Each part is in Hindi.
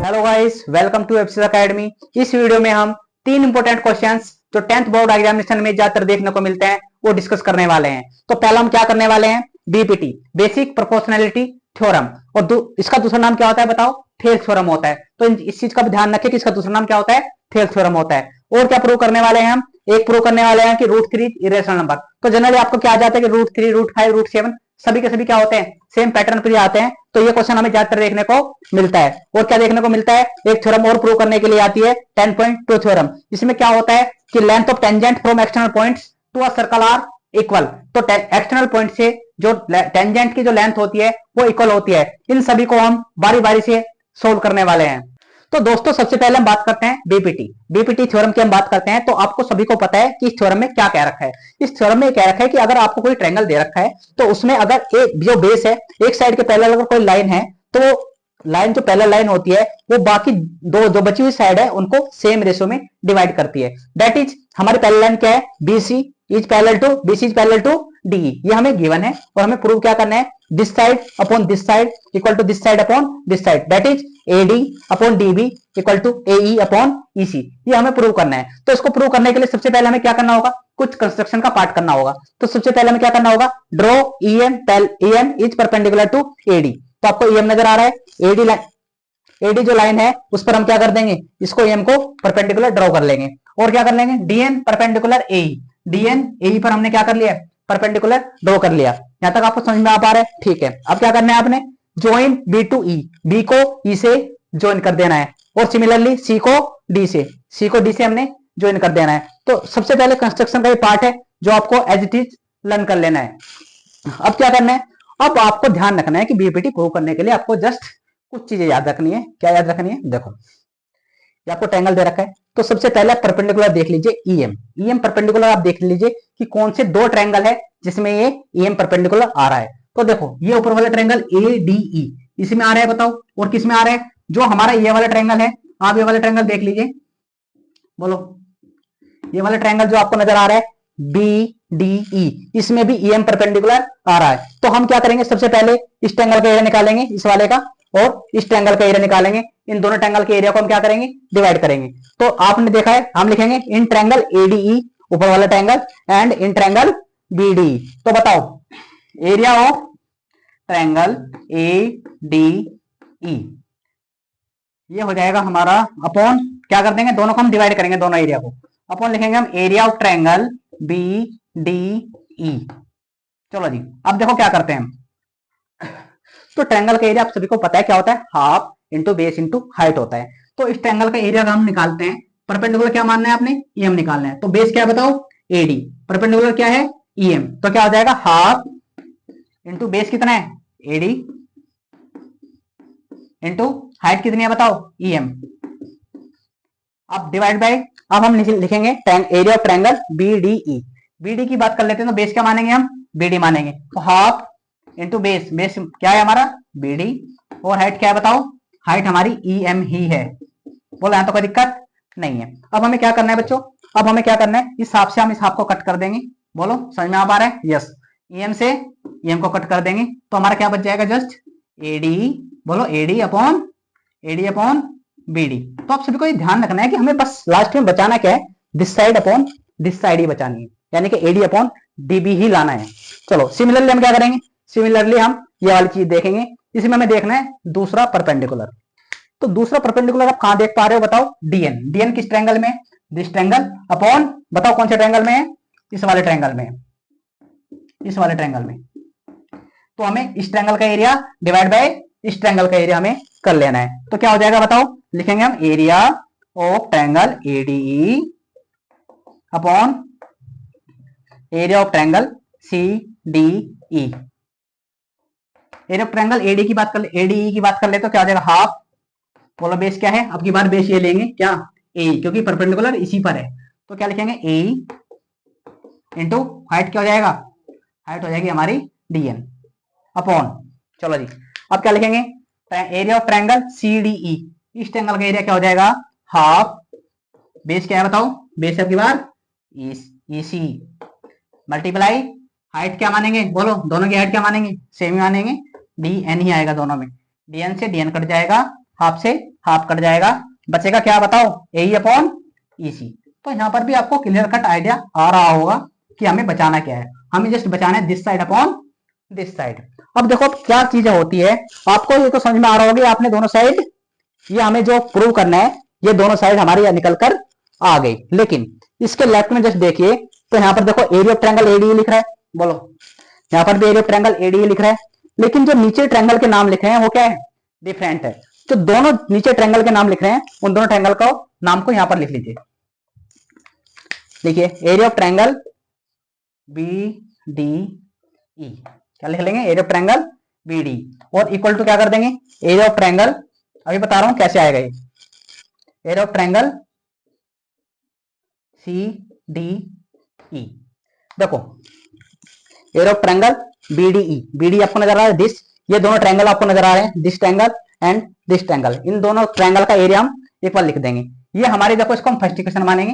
Hello guys, welcome to FCS Academy. इस वीडियो में हम तीन इंपोर्टेंट क्वेश्चंस जो 10th बोर्ड एग्जामिनेशन में ज्यादातर देखने को मिलते हैं वो डिस्कस करने वाले हैं। तो पहला हम क्या करने वाले हैं, बीपीटी बेसिक प्रोपोर्शनैलिटी थ्योरम, और इसका दूसरा नाम क्या होता है बताओ, थेल्स थ्योरम होता है। तो इस चीज का भी ध्यान रखें कि इसका दूसरा नाम क्या होता है, थेल्स थ्योरम होता है। और क्या प्रूव करने वाले हैं हम, एक प्रूव करने वाले हैं कि √3 इरेशनल नंबर। तो जनरली आपको क्या आ जाता है कि √3 √5 √7 सभी के सभी क्या होते हैं, सेम पैटर्न पर आते हैं। तो ये क्वेश्चन हमें ज्यादातर देखने को मिलता है। और क्या देखने को मिलता है, एक थ्योरम और प्रूव करने के लिए आती है 10.2 थ्योरम। इसमें क्या होता है कि length of tangent from external points to a circle are equal. तो एक्सटर्नल पॉइंट से जो टेंजेंट की जो लेंथ होती है वो इक्वल होती है। इन सभी को हम बारी बारी से सोल्व करने वाले हैं। तो दोस्तों सबसे पहले हम बात करते हैं बीपीटी थ्योरम की हम बात करते हैं। तो आपको सभी को पता है कि इस थ्योरम में क्या कह रखा है। इस थ्योरम में कह रखा है कि अगर आपको कोई ट्रायंगल दे रखा है तो उसमें अगर एक जो बेस है, एक साइड के पैरेलल अगर कोई लाइन है तो लाइन जो पैरेलल लाइन होती है वो बाकी दो जो बची हुई साइड है उनको सेम रेशियो में डिवाइड करती है। दैट इज हमारी पैरेलल लाइन क्या है, BC is parallel to DE. ये हमें गिवन है और हमें प्रूव क्या करना है, this side upon this side equal to this side upon this side, that is AD upon DB equal to AE upon EC. ये हमें प्रूव करना है। तो इसको प्रूव करने के लिए सबसे पहले हमें क्या करना होगा, कुछ कंस्ट्रक्शन का पार्ट करना होगा। तो सबसे पहले हमें क्या करना होगा, draw EM is perpendicular to AD. तो आपको EM नजर आ रहा है, एडी जो लाइन है उस पर हम क्या कर देंगे, इसको EM को परपेंडिकुलर ड्रॉ कर लेंगे। और क्या कर लेंगे, DN परपेंडिकुलर एई, DN एई पर हमने क्या कर लिया, परपेंडिकुलर ड्रॉ कर लिया। यहां तक आपको समझ में आ पा रहा है, ठीक है। अब क्या करना है आपने, join B to E, B को ई से ज्वाइन कर देना है। और सिमिलरली सी को डी से हमने ज्वाइन कर देना है। तो सबसे पहले कंस्ट्रक्शन का ये पार्ट है जो आपको एज इट इज लर्न कर लेना है। अब क्या करना है, अब आपको ध्यान रखना है कि बीपीटी प्रूव करने के लिए आपको जस्ट कुछ चीजें याद रखनी है। क्या याद रखनी है, देखो ये आपको ट्रायंगल दे रखा है। तो सबसे पहले आप परपेंडिकुलर देख लीजिए, EM परपेंडिकुलर आप देख लीजिए कि कौन से दो ट्रायंगल है जिसमें ये EM परपेंडिकुलर आ रहा है। तो देखो ये ऊपर वाला ट्रायंगल ADE इसमें आ रहा है, बताओ। और किसमें आ रहा है, जो हमारा ये वाला ट्रायंगल है, आप ये वाला ट्रायंगल देख लीजिए, बोलो ये वाला ट्रायंगल जो आपको नजर आ रहा है BDE, इसमें भी EM परपेंडिकुलर आ रहा है। तो हम क्या करेंगे, सबसे पहले इस ट्रायंगल का एरिया निकालेंगे, इस वाले का, और इस ट्रायंगल का एरिया निकालेंगे। इन दोनों ट्रायंगल के एरिया को हम क्या करेंगे, डिवाइड करेंगे। तो आपने देखा है, हम लिखेंगे इन ट्रायंगल ADE ऊपर वाला triangle and in triangle BDE। तो बताओ एरिया ऑफ ट्रायंगल ADE ये हो जाएगा हमारा अपॉन, क्या कर देंगे, दोनों को हम डिवाइड करेंगे, दोनों एरिया को अपॉन लिखेंगे हम एरिया ऑफ ट्रायंगल BDE। चलो जी, अब देखो क्या करते हैं। तो ट्रायंगल का एरिया आप सभी को पता है क्या होता है, half into base into height होता है। तो इस ट्रायंगल का एरिया का हम निकालते हैं। परपेंडिकुलर क्या मानना है आपने, EM निकालना है। तो बेस क्या बताओ, AD, परपेंडिकुलर क्या है EM। तो क्या हो जाएगा, हाफ इंटू बेस कितना है AD इंटू हाइट कितनी है बताओ EM। अब डिवाइड बाय, अब हम लिखेंगे area of triangle BDE। BD की बात कर लेते हैं तो बेस क्या मानेंगे हम, BD मानेंगे। तो हाफ इंटू बेस, बेस क्या है हमारा BD, और हाइट क्या है बताओ, हाइट हमारी EM ही है। बोला यहां तो कोई दिक्कत नहीं है। अब हमें क्या करना है बच्चों, अब हमें क्या करना है, इस हिसाब से हम इस हाफ को कट कर देंगे। बोलो समझ में आ पा रहा है, यस। EM से EM को कट कर देंगे तो हमारा क्या बच जाएगा, जस्ट AD, बोलो AD अपॉन BD। तो आप सभी को ये ध्यान रखना है कि हमें बस लास्ट में बचाना क्या है, this side upon this side ही बचानी है, यानी कि AD अपॉन DB ही लाना है। चलो सिमिलरली हम क्या करेंगे, सिमिलरली हम ये वाली चीज देखेंगे। इसमें हमें देखना है दूसरा परपेंडिकुलर। तो दूसरा परपेंडिकुलर आप कहां देख पा रहे हो बताओ, DN किस ट्रायंगल में, दिस ट्रायंगल अपॉन, बताओ कौन से ट्रायंगल में है, इस वाले ट्रायंगल में, इस वाले ट्रायंगल में। तो हमें इस ट्रायंगल का एरिया डिवाइड बाय इस ट्रायंगल का एरिया हमें कर लेना है। तो क्या हो जाएगा बताओ, लिखेंगे हम area of triangle ADE upon area of triangle CDE। Area of triangle ADE की बात कर ले तो क्या हो जाएगा, हाफ, बोलो बेस क्या है, अब की बार बेस ये लेंगे क्या, A, क्योंकि परपेंडिकुलर इसी पर है। तो क्या लिखेंगे AE इंटू हाइट क्या हो जाएगा, हाइट हो जाएगी हमारी DN अपॉन, चलो जी अब क्या लिखेंगे, एरिया ऑफ ट्रायंगल CDE। इस ट्रायंगल का एरिया क्या हो जाएगा, हाफ, बेस क्या है बताओ, बेस अब की बार EC मल्टीप्लाई हाइट क्या मानेंगे, बोलो दोनों की हाइट क्या मानेंगे, सेम ही मानेंगे, DN ही आएगा दोनों में। DN से DN कट जाएगा, हाफ से हाफ कट जाएगा, बचेगा क्या बताओ, ए अपॉन ईसी। तो यहाँ पर भी आपको क्लियर कट आइडिया आ रहा होगा कि हमें बचाना क्या है, हमें जस्ट बचाना है this side upon this side. अब देखो क्या चीजें होती है, आपको ये तो समझ में आ रहा होगा, आपने दोनों साइड, ये हमें जो प्रूव करना है, ये दोनों साइड हमारी निकल कर आ गई। लेकिन इसके लेफ्ट में जस्ट देखिए, तो यहाँ पर देखो एरिया ऑफ ट्रायंगल एडीई लिख रहा है, बोलो यहाँ पर भी एरिया ऑफ ट्रायंगल एडीई लिख रहा है, लेकिन जो नीचे ट्रायंगल के नाम लिख रहे हैं वो क्या है, डिफरेंट है। तो दोनों नीचे ट्रायंगल के नाम लिख रहे हैं, उन दोनों ट्रायंगल का नाम को यहाँ पर लिख लीजिए। देखिए area of triangle B D E, क्या लिख लेंगे, area of triangle B D, और इक्वल टू क्या कर देंगे, एरिया ऑफ ट्रायंगल, अभी बता रहा हूं कैसे आएगा ये, area of triangle C D E. देखो area of triangle B D E, B D आपको नजर आ रहा है, दिस, ये दोनों ट्रायंगल आपको नजर आ रहे हैं, this triangle and this triangle, इन दोनों ट्रायंगल का एरिया हम इक्वल लिख देंगे। ये हमारी, देखो इसको हम फर्स्ट इक्वेशन मानेंगे,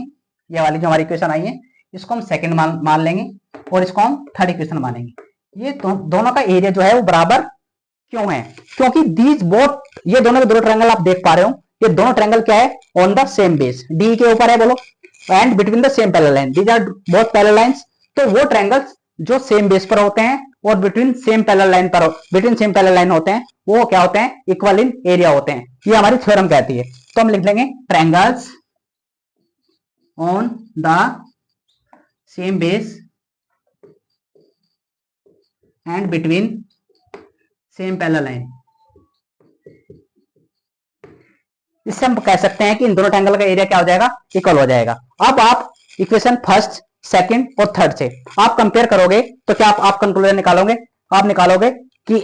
ये वाली जो हमारी इक्वेशन आई है इसको हम सेकंड मान लेंगे, और इसको हम थर्ड इक्वेशन मानेंगे। ये दोनों का एरिया जो है वो बराबर क्यों है, क्योंकि दीज बोथ, ये दोनों के दोनों ट्रायंगल आप देख पा रहे हो, ये दोनों ट्रायंगल क्या है, on the same base, D के ऊपर है बोलो, and between the same parallel line, these are both parallel lines. तो वो ट्रायंगल्स जो सेम बेस पर होते हैं और बिटवीन सेम पैरेलल लाइन पर, बिटवीन सेम पैरेलल लाइन होते हैं, वो क्या होते हैं, इक्वल इन एरिया होते हैं, ये हमारी थ्योरम कहती है। तो हम लिख लेंगे triangles on the same base and between same parallel line, इससे हम कह सकते हैं कि इन दोनों ट्रायंगल का एरिया क्या हो जाएगा, इक्वल हो जाएगा। अब आप इक्वेशन फर्स्ट, सेकंड और थर्ड से आप कंपेयर करोगे तो क्या आप कंक्लूजन निकालोगे, आप निकालोगे कि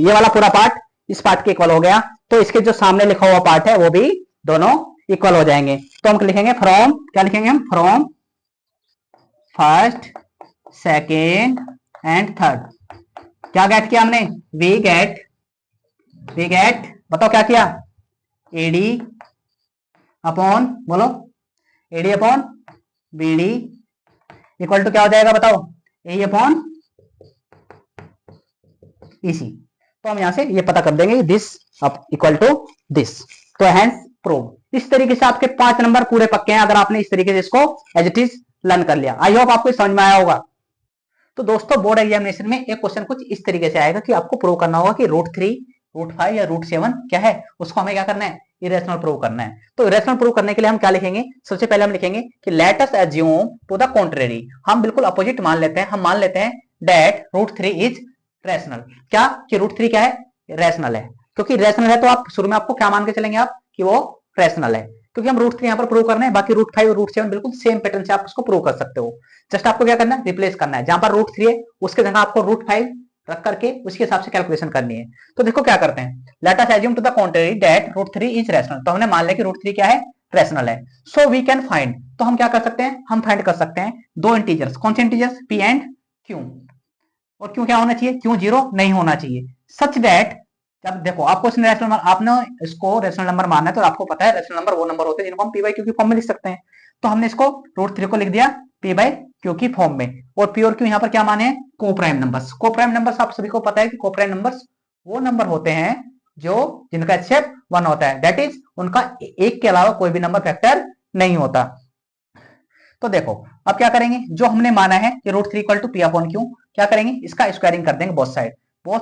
ये वाला पूरा पार्ट इस पार्ट के इक्वल हो गया, तो इसके जो सामने लिखा हुआ पार्ट है वो भी दोनों इक्वल हो जाएंगे। तो हम लिखेंगे फ्रॉम, क्या लिखेंगे हम, from first second and third, क्या गेट किया हमने, वी गेट, बताओ क्या किया, एडी अपॉन, बोलो AD upon BD equal to क्या हो जाएगा बताओ, ए अपॉन ईसी। तो हम यहां से ये पता कर देंगे दिस इक्वल टू दिस। तो हैंस प्रूव। इस तरीके से आपके 5 नंबर पूरे पक्के हैं अगर आपने इस तरीके से इसको एज इट इज लर्न कर लिया। आई होप आपको समझ में आया होगा। तो दोस्तों बोर्ड एग्जामिनेशन में एक क्वेश्चन कुछ इस तरीके से आएगा कि आपको प्रूव करना होगा कि √3, √5 या √7 क्या है, उसको हमें क्या करना है, इरेशनल प्रूव करना है। तो इरेशनल प्रूव करने के लिए हम क्या लिखेंगे, सबसे पहले हम लिखेंगे कि let us assume to the contrary, हम बिल्कुल अपोजिट मान लेते हैं, हम मान लेते हैं दैट √3 इज रैशनल। क्या कि √3 क्या है, रैशनल है। क्योंकि रैशनल है तो आप शुरू में आपको क्या मान के चलेंगे आप कि वो रैशनल है, क्योंकि हम √3 यहाँ पर प्रूव करना है। बाकी √5 और √7 बिल्कुल सेम पैटर्न से आप उसको प्रूव कर सकते हो। जस्ट आपको क्या करना है, रिप्लेस करना है, जहां पर √3 है उसके जगह आपको √5 रख करके उसके हिसाब से कैलकुलेशन करनी है। तो देखो क्या करते हैं, let us assume to the contrary that √3 is rational. तो हमने मान लिया कि √3 क्या है, रैशनल है। सो वी कैन फाइंड, तो हम क्या कर सकते हैं, हम फाइंड कर सकते हैं दो इंटीजर्स। कौन से इंटीजर्स, p एंड q। और क्यों क्या होना चाहिए, क्यों 0 नहीं होना चाहिए। सच दैट, जब देखो आपको इसने रैशनल नंबर, आपने इसको रैशनल नंबर मानना है, तो आपको पता है रैशनल नंबर वो नंबर होते हैं जिनको हम p/q की फॉर्म में लिख सकते हैं। तो हमने इसको √3 को लिख दिया p/q की फॉर्म में, और p और q यहाँ पर क्या माने, को प्राइम नंबर्स। को प्राइम नंबर्स आप सभी को पता है कि को प्राइम नंबर्स वो नंबर होते हैं जो जिनका एचसीएफ 1 होता है, दैट इज उनका एक के अलावा कोई भी नंबर फैक्टर नहीं होता। तो देखो अब क्या करेंगे, जो हमने माना है कि √3 इक्वल टू p/q, क्या करेंगे, इसका स्क्वायरिंग कर देंगे both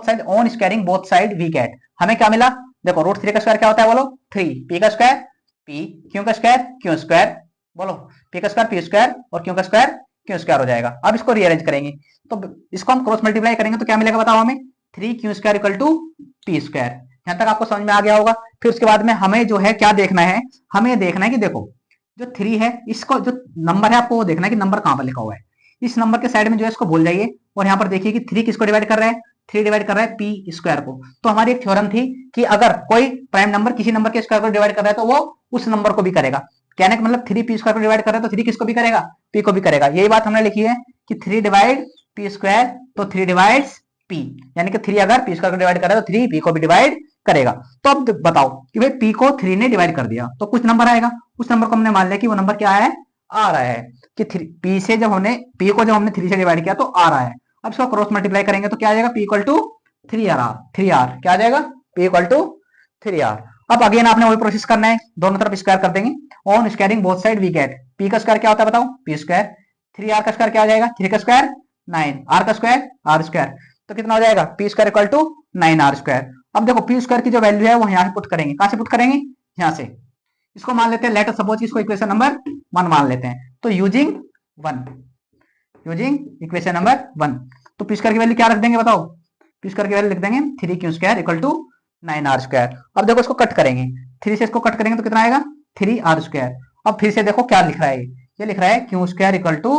side on squaring both side we get. हमें क्या मिला, देखो √3 का स्क्वायर क्या होता है बोलो, 3, p का स्क्वायर p, q का स्क्वायर q स्क्वायर, बोलो p का स्क्वायर p स्क्वायर और q का स्क्वायर q स्क्वायर हो जाएगा। अब इसको रीअरेंज करेंगे, तो इसको हम क्रॉस मल्टीप्लाई करेंगे तो क्या मिलेगा बताओ हमें, 3q² equal to p square. यहां तक आपको समझ में आ गया होगा। फिर उसके बाद में हमें जो है क्या देखना है, हमें देखना है कि देखो जो 3 है, इसको जो नंबर है आपको वो देखना है कि नंबर कहां पर लिखा हुआ है। इस नंबर के साइड में जो है इसको भूल जाइए, और यहाँ पर देखिए कि 3 किसको डिवाइड कर रहा है, 3 डिवाइड कर रहा है p स्क्वायर को। तो हमारी एक थ्योरम थी कि अगर कोई प्राइम नंबर किसी नंबर के स्क्वायर को डिवाइड कर रहा है तो वो उस नंबर को भी करेगा। कहने का मतलब 3 p स्क्वायर को डिवाइड कर रहा है तो 3 किसको भी करेगा, p को भी करेगा। यही बात हमने लिखी है कि 3 डिवाइड p स्क्वायर तो 3 डिवाइड्स p, यानी कि 3 अगर p स्क्वायर को डिवाइड कर रहा है तो 3 p को भी डिवाइड करेगा। तो अब बताओ कि भाई p को 3 ने डिवाइड कर दिया तो कुछ नंबर आएगा, उस नंबर को हमने मान लिया कि वो नंबर क्या है, आ रहा है कि p से जब हमने p को जब हमने 3 से डिवाइड किया तो आ रहा है। अब इसको क्रॉस मल्टीप्लाई करेंगे तो क्या आ जाएगा, p इक्वल टू 3r, क्या आ जाएगा, p इक्वल टू 3r। अब अगेन आपने वही प्रोसेस करना है, दोनों तरफ स्क्वायर कर देंगे। On squaring both side we get p का स्क्वायर क्या होता है बताओ, पी स्क्वायर। 3r का स्क्वायर क्या हो जाएगा, 3 का स्क्वायर 9, r का स्क्वायर r स्क्वायर, तो कितना हो जाएगा p square equal to 9r square. अब देखो पी स्क्वायर की जो वैल्यू है वो यहाँ पुट करेंगे, कहां से पुट करेंगे, यहाँ से। इसको मान लेते हैं, लेट अस सपोज इसको इक्वेशन नंबर 1 मान लेते हैं। तो यूजिंग इक्वेशन नंबर 1, तो पी स्क्वायर की वैल्यू क्या रख देंगे बताओ, पी स्क्वायर की वैल्यू लिख देंगे 3q square equal to 9r square. अब देखो इसको कट करेंगे, 3 से इसको कट करेंगे तो कितना आएगा 3r स्क्वायर। अब फिर से देखो क्या लिख रहा है, ये लिख रहा है q square equal to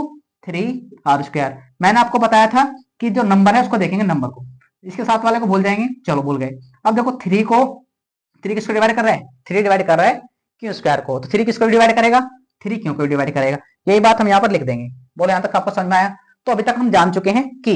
3r square. मैंने आपको बताया था कि जो नंबर है उसको देखेंगे, नंबर को, इसके साथ वाले को भूल जाएंगे, चलो भूल गए। अब देखो 3 किसको डिवाइड कर रहा है, 3 डिवाइड कर रहा है क्यू स्क्वायर को, तो 3 किसको डिवाइड करेगा, 3 क्यू को डिवाइड करेगा। यही बात हम यहाँ पर लिख देंगे। बोले यहाँ तक आपको समझ में आया। तो अभी तक हम जान चुके हैं कि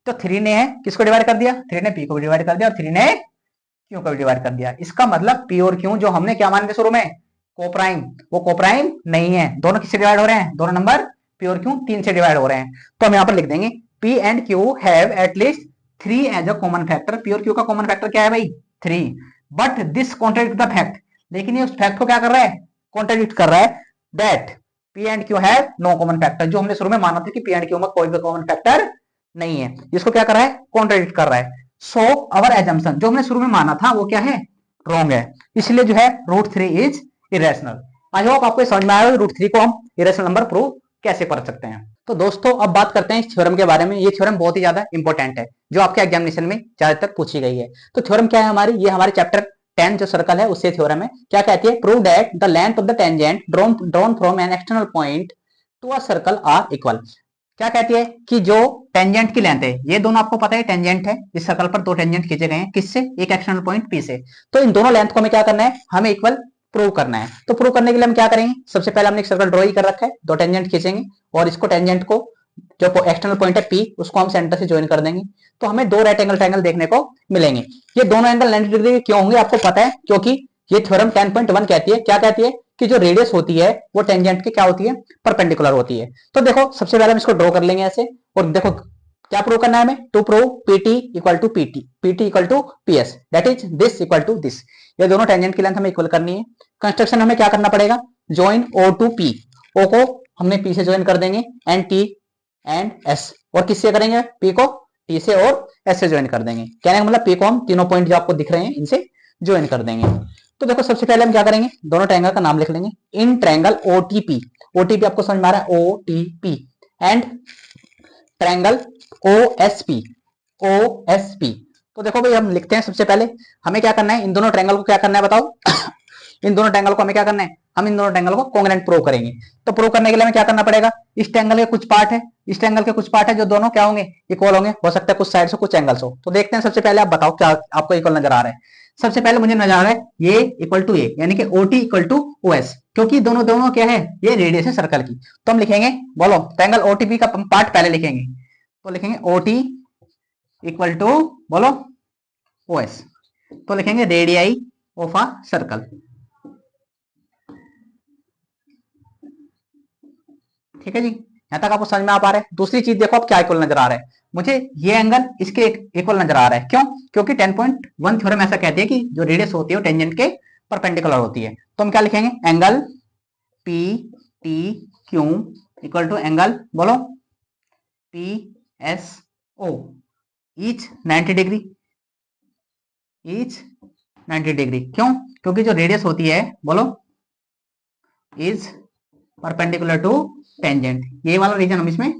तो 3 ने है किसको डिवाइड कर दिया, 3 ने पी को डिवाइड कर दिया और 3 ने क्यू को डिवाइड कर दिया। इसका मतलब पी और क्यू जो हमने क्या मान के शुरू में कोप्राइम, वो कोप्राइम नहीं है। दोनों किससे डिवाइड हो रहे हैं, दोनों नंबर पी और क्यू 3 से डिवाइड हो रहे हैं। तो हम यहाँ पर लिख देंगे p and q have at least 3 as a common factor. P और क्यू का कॉमन फैक्टर क्या है भाई 3, but this contradict the fact, लेकिन ये उस फैक्ट को क्या कर रहा है, कॉन्ट्रडिक्ट कर रहा है, that p and q have no common factor. जो हमने शुरू में माना था कि पी एंड क्यू में कोई भी कॉमन फैक्टर नहीं है, इसको क्या कर रहा है, कॉन्ट्रडिक्ट कर रहा है। सो अवर एजम्पशन, जो हमने शुरू में माना था वो क्या है, रॉन्ग है, इसलिए जो है √3 इज इरेशनल। आई होप आपको समझ में आया √3 को हम इरेशनल नंबर प्रूव कैसे कर सकते हैं। तो दोस्तों अब बात करते हैं इस थ्योरम के बारे में। ये थ्योरम बहुत ही ज्यादा इंपॉर्टेंट है, जो आपके एग्जामिनेशन में ज्यादातर पूछी गई है। तो थ्योरम क्या है हमारी, ये हमारे चैप्टर 10 जो सर्कल है उससे थ्योरम है। क्या कहती है, prove that the length of the tangent drawn from an external point to a circle are equal. क्या कहती है कि जो टेंजेंट की लेंथ है, ये दोनों आपको पता है टेंजेंट है, इस सर्कल पर 2 टेंजेंट खींचे गए हैं, किससे, एक एक्सटर्नल पॉइंट पी से। तो इन दोनों लेंथ को हमें क्या करना है, हमें इक्वल प्रूव करना है। तो प्रूव करने के लिए हम क्या करेंगे, सबसे पहले हमने एक सर्कल ड्रॉ ही कर रखा है, 2 टेंजेंट खींचेंगे और इसको टेंजेंट को जो एक्सटर्नल पॉइंट है पी उसको हम सेंटर से ज्वाइन कर देंगे। तो हमें 2 राइट एंगल ट्रायंगल देखने को मिलेंगे। ये दोनों एंगल 90 डिग्री क्यों होंगे आपको पता है, क्योंकि ये थ्योरम 10.1 कहती है, क्या कहती है कि जो रेडियस होती है वो टेंजेंट के क्या होती है, परपेंडिकुलर होती है। तो देखो सबसे पहले हम इसको ड्रॉ कर लेंगे ऐसे, और देखो क्या प्रूव करना है हमें, to prove PT equal to PT equal to PS, that is this equal to this. ये दोनों टेंजेंट की लेंथ हमें इक्वल करनी है। कंस्ट्रक्शन हमें क्या करना पड़ेगा, ज्वाइन ओ टू पी, ओ को हमने पी से ज्वाइन कर देंगे एंड टी एंड एस, और किससे करेंगे, पी को टी से और एस से ज्वाइन कर देंगे। कहने का मतलब पी को हम तीनों पॉइंट जो आपको दिख रहे हैं इनसे ज्वाइन कर देंगे। तो देखो सबसे पहले हम क्या करेंगे, दोनों ट्रायंगल का नाम लिख लेंगे, इन ट्रायंगल ओटीपी, ओटीपी आपको समझ में आ रहा है, OTP, and triangle OSP, OSP. तो देखो भाई हम लिखते हैं, सबसे पहले हमें क्या करना है, इन दोनों ट्रायंगल को क्या करना है बताओ इन दोनों ट्रायंगल को हमें क्या करना है, हम इन दोनों ट्रायंगल को कॉन्ग्रुएंट प्रूव करेंगे। तो प्रूव करने के लिए हमें क्या करना पड़ेगा, इस ट्रायंगल के कुछ पार्ट है, इस ट्रायंगल के कुछ पार्ट है जो दोनों क्या होंगे, इक्वल होंगे, हो सकता है कुछ साइड से कुछ एंगल्स हो। तो देखते हैं सबसे पहले, आप बताओ क्या आपको इक्वल नजर आ रहा है। सबसे पहले मुझे नजर आ रहा है ये इक्वल टू ए, यानी कि ओटी इक्वल टू ओएस, क्योंकि दोनों दोनों क्या है, ये रेडियस है सर्कल की। तो हम लिखेंगे, बोलो ट्रायंगल ओटीपी का पार्ट पहले लिखेंगे, तो लिखेंगे ओटी इक्वल टू बोलो ओएस, तो लिखेंगे रेडियाई ऑफ अ सर्कल। ठीक है जी, यहां तक आपको समझ में आ पा रहा है। दूसरी चीज देखो आप क्या इक्वल नजर आ रहा है, मुझे ये एंगल इसके इक्वल नजर आ रहा है, क्यों, क्योंकि 10.1 थ्योरम ऐसा कहती है कि जो रेडियस होती है वो टेंजेंट के परपेंडिकुलर होती है। तो हम क्या लिखेंगे, angle P T Q equal to angle बोलो P S O each 90 degree, each 90 degree. क्यों, क्योंकि जो रेडियस होती है बोलो इज परपेंडिकुलर टू टेंजेंट, ये वाला रीजन हम इसमें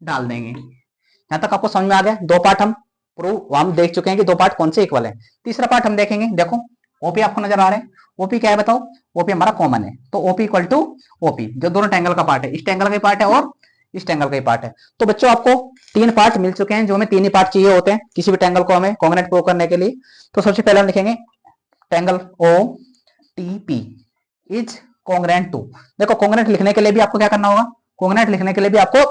डाल देंगे। यहां तक आपको समझ में आ गया। 2 पार्ट हम प्रूव हम देख चुके हैं कि 2 पार्ट कौन से इक्वल है। तीसरा पार्ट हम देखेंगे, देखो ओपी आपको नजर आ रहा है, ओपी क्या है बताओ, ओपी हमारा कॉमन है, तो ओपी इक्वल टू ओपी, जो दोनों ट्रायंगल का पार्ट है, इस ट्रायंगल का पार्ट है और इस ट्रायंगल का पार्ट है। तो बच्चों आपको 3 पार्ट मिल चुके हैं, जो हमें 3 ही पार्ट चाहिए होते हैं किसी भी ट्रायंगल को हमें कॉन्ग्रुएंट प्रूव करने के लिए। तो सबसे पहले हम लिखेंगे triangle O T P is congruent to. देखो कॉन्ग्रुएंट लिखने के लिए भी आपको क्या करना होगा, कॉन्ग्रुएंट लिखने के लिए भी आपको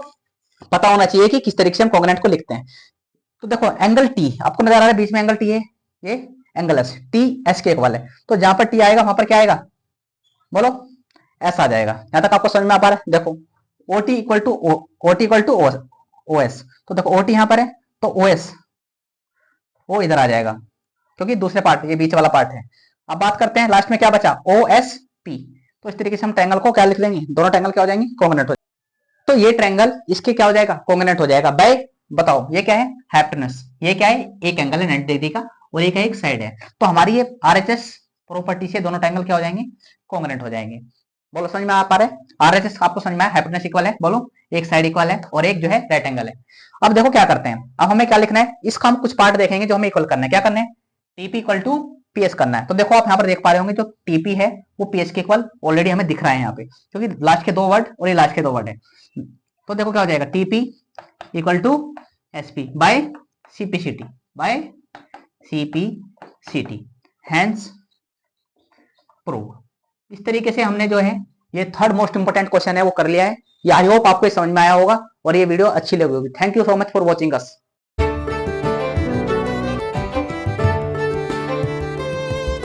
पता होना चाहिए कि किस तरीके से हम कॉन्ग्रुएंट को लिखते हैं। तो देखो एंगल टी आपको नजर आ रहा है, बीच में एंगल टी है, ये एंगल एस, टी एस के इक्वल है। तो जहां पर टी आएगा वहां पर क्या आएगा, बोलो एस आ जाएगा। यहां तक आपको समझ में आ पा रहा है। देखो OT equal to OT equal to O S, तो देखो ओटी यहां पर है तो ओ एस ओ इधर आ जाएगा, क्योंकि दूसरे पार्ट ये बीच वाला पार्ट है। अब बात करते हैं लास्ट में क्या बचा, OSP। तो इस तरीके से हम ट्रायंगल को क्या लिख देंगे, दोनों ट्रायंगल क्या हो जाएंगे, कोंग्रुएंट हो जाएंगे। तो ये ट्रायंगल इसके क्या हो जाएगा, कोंग्रुएंट हो जाएगा बाय, बताओ ये क्या है, हाइपोटेनस। ये क्या है, एक एंगल है 90 डिग्री का और एक है एक साइड है। तो हमारी ये RHS प्रॉपर्टी से दोनों ट्रायंगल क्या हो जाएंगे, कोंग्रुएंट हो जाएंगे। बोलो समझ में आ पा रहा है, RHS आपको समझ में आया, हाइपोटेनस इक्वल है, बोलो एक साइड इक्वल है और एक जो है राइट एंगल है। अब देखो क्या करते हैं, अब हमें क्या लिखना है, इसका हम कुछ पार्ट देखेंगे जो हमें इक्वल करना है। क्या करना है, टीपी इक्वल टू पीएस करना है। तो देखो आप यहाँ पर देख पा रहे होंगे जो टीपी है वो पीएस के इक्वल ऑलरेडी हमें दिख रहा है यहाँ पे, क्योंकि लास्ट के 2 वर्ड और ये लास्ट के 2 वर्ड है। तो देखो क्या हो जाएगा, TP equal to SP by CPCT, by CPCT, hence prove. इस तरीके से हमने जो है ये थर्ड मोस्ट इंपोर्टेंट क्वेश्चन है वो कर लिया है। ये आई होप आपको समझ में आया होगा और ये वीडियो अच्छी लगी होगी। Thank you so much for watching us.